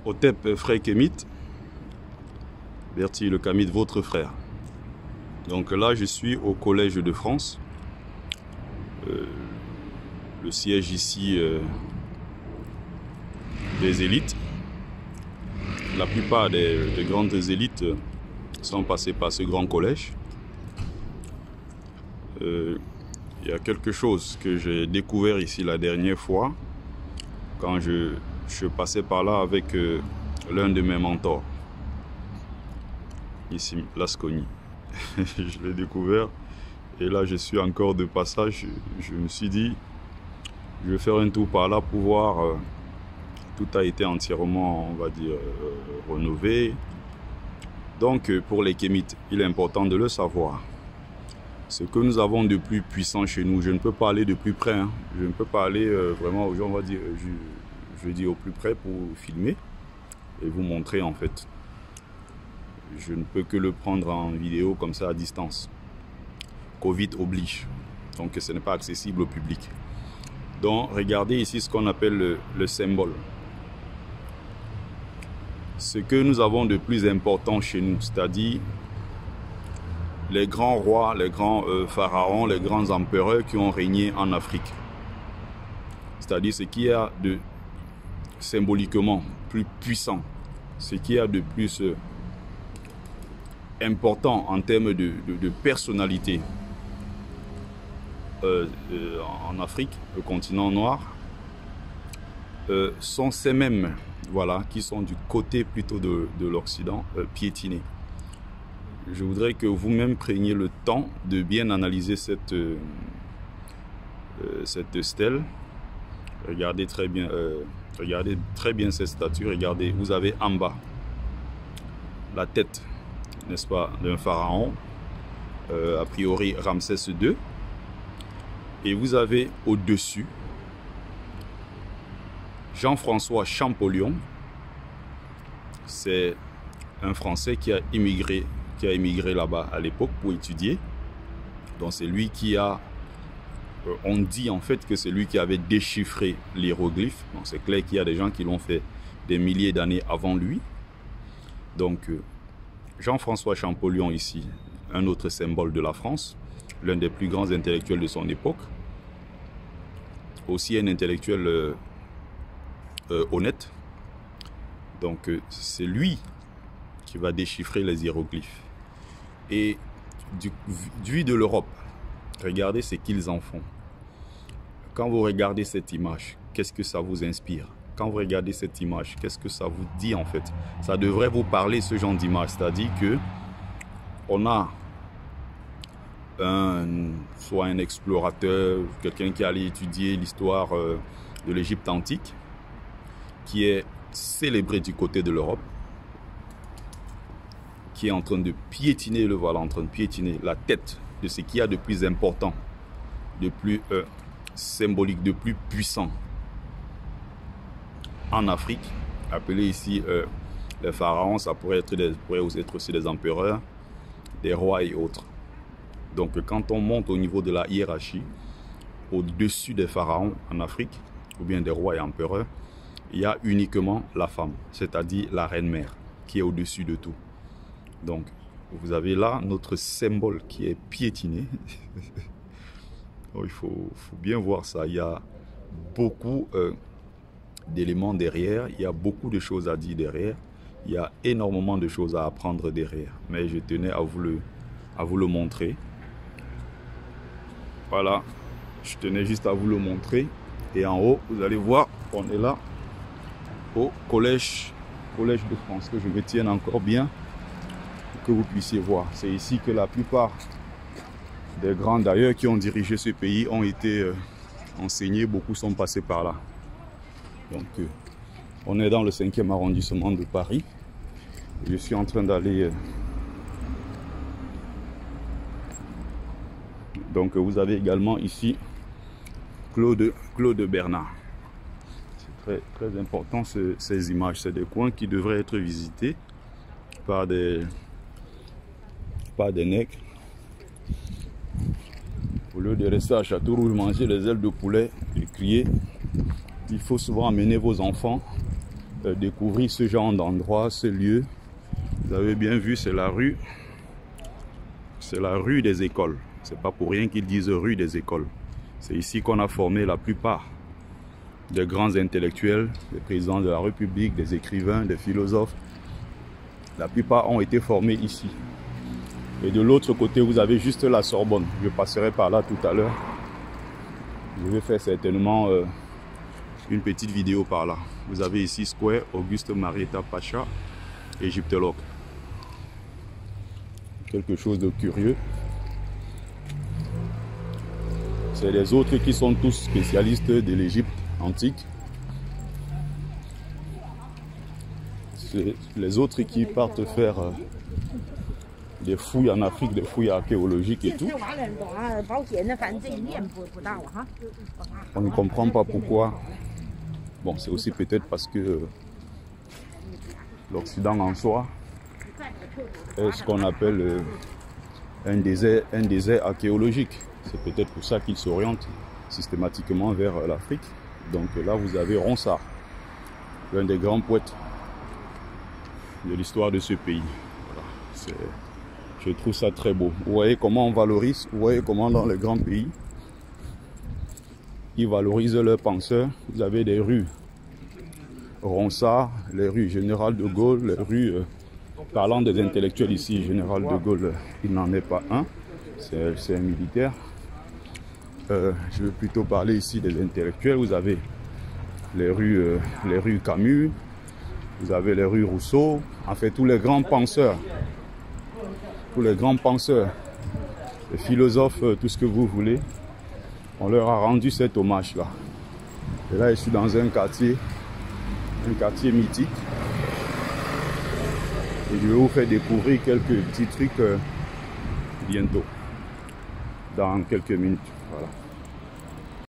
Otep, frère Kémite. Bertie le Kamite, votre frère. Donc là, je suis au Collège de France. Le siège ici des élites. La plupart des grandes élites sont passées par ce grand collège. Il y a quelque chose que j'ai découvert ici la dernière fois quand je passais par là avec l'un de mes mentors. Ici, Lasconi. Je l'ai découvert et là je suis encore de passage. Je me suis dit, je vais faire un tour par là pour voir. Tout a été entièrement, on va dire, rénové. Donc pour les Kémites, il est important de le savoir. Ce que nous avons de plus puissant chez nous, je ne peux pas aller de plus près. Hein. Je ne peux pas aller vraiment aux gens, on va dire, je dis au plus près pour filmer et vous montrer en fait. Je ne peux que le prendre en vidéo comme ça à distance. Covid oblige. Donc ce n'est pas accessible au public. Donc regardez ici ce qu'on appelle le symbole. Ce que nous avons de plus important chez nous, c'est-à-dire les grands rois, les grands pharaons, les grands empereurs qui ont régné en Afrique. C'est-à-dire ce qui y a de symboliquement plus puissant, ce qui y a de plus important en termes de personnalité en Afrique, le continent noir, sont ces mêmes, voilà, qui sont du côté plutôt de l'Occident, piétinés. Je voudrais que vous-même preniez le temps de bien analyser cette stèle. Regardez très bien cette statue. Regardez, vous avez en bas la tête, n'est-ce pas, d'un pharaon, a priori Ramsès II. Et vous avez au-dessus Jean-François Champollion. C'est un Français qui a immigré là-bas à l'époque pour étudier. Donc c'est lui qui a, on dit en fait que c'est lui qui avait déchiffré l'hiéroglyphe. Donc c'est clair qu'il y a des gens qui l'ont fait des milliers d'années avant lui. Donc Jean-François Champollion ici, un autre symbole de la France, l'un des plus grands intellectuels de son époque, aussi un intellectuel honnête. Donc c'est lui qui va déchiffrer les hiéroglyphes. Et du de l'Europe, regardez ce qu'ils en font. Quand vous regardez cette image, qu'est-ce que ça vous inspire? Quand vous regardez cette image, qu'est-ce que ça vous dit en fait? Ça devrait vous parler ce genre d'image, c'est-à-dire que on a soit un explorateur, quelqu'un qui allait étudier l'histoire de l'Égypte antique, qui est célébré du côté de l'Europe, qui est en train de piétiner, le voilà, en train de piétiner la tête de ce qu'il y a de plus important, de plus symbolique, de plus puissant en Afrique, appelé ici les pharaons. Ça pourrait être aussi des empereurs, des rois et autres. Donc quand on monte au niveau de la hiérarchie, au-dessus des pharaons en Afrique, ou bien des rois et empereurs, il y a uniquement la femme, c'est-à-dire la reine-mère, qui est au-dessus de tout. Donc vous avez là notre symbole qui est piétiné. Il faut bien voir ça. Il y a beaucoup d'éléments derrière, il y a beaucoup de choses à dire derrière, il y a énormément de choses à apprendre derrière. Mais je tenais à vous le montrer. Voilà, je tenais juste à vous le montrer. Et en haut, vous allez voir, on est là au Collège de France, que je me tienne encore bien, pour que vous puissiez voir. C'est ici que la plupart des grands d'ailleurs qui ont dirigé ce pays ont été enseignés, beaucoup sont passés par là. Donc on est dans le 5e arrondissement de Paris. Je suis en train d'aller... Donc vous avez également ici Claude Bernard. C'est très important ces images. C'est des coins qui devraient être visités par des nègres. Au lieu de rester à Châteauroux, manger les ailes de poulet et crier, il faut souvent amener vos enfants découvrir ce genre d'endroit, ce lieu. Vous avez bien vu, c'est la rue. C'est la rue des écoles. C'est pas pour rien qu'ils disent rue des écoles. C'est ici qu'on a formé la plupart des grands intellectuels, des présidents de la République, des écrivains, des philosophes. La plupart ont été formés ici. Et de l'autre côté, vous avez juste la Sorbonne. Je passerai par là tout à l'heure. Je vais faire certainement une petite vidéo par là. Vous avez ici Square Auguste Marietta Pacha, égyptologue. Quelque chose de curieux. C'est les autres qui sont tous spécialistes de l'Égypte antique. C'est les autres qui partent faire des fouilles en Afrique, des fouilles archéologiques et tout. On ne comprend pas pourquoi. Bon, c'est aussi peut-être parce que l'Occident en soi est ce qu'on appelle un désert archéologique. C'est peut-être pour ça qu'ils s'orientent systématiquement vers l'Afrique. Donc là, vous avez Ronsard, l'un des grands poètes de l'histoire de ce pays. Voilà. Je trouve ça très beau. Vous voyez comment on valorise, vous voyez comment dans les grands pays, ils valorisent leurs penseurs. Vous avez des rues Ronsard, les rues Général de Gaulle, les rues, parlant des intellectuels ici, Général de Gaulle, il n'en est pas un, c'est un militaire. Je veux plutôt parler ici des intellectuels. Vous avez les rues Camus, vous avez les rues Rousseau, en fait tous les grands penseurs, les philosophes, tout ce que vous voulez, on leur a rendu cet hommage là. Et là je suis dans un quartier mythique, et je vais vous faire découvrir quelques petits trucs bientôt, dans quelques minutes. Voilà.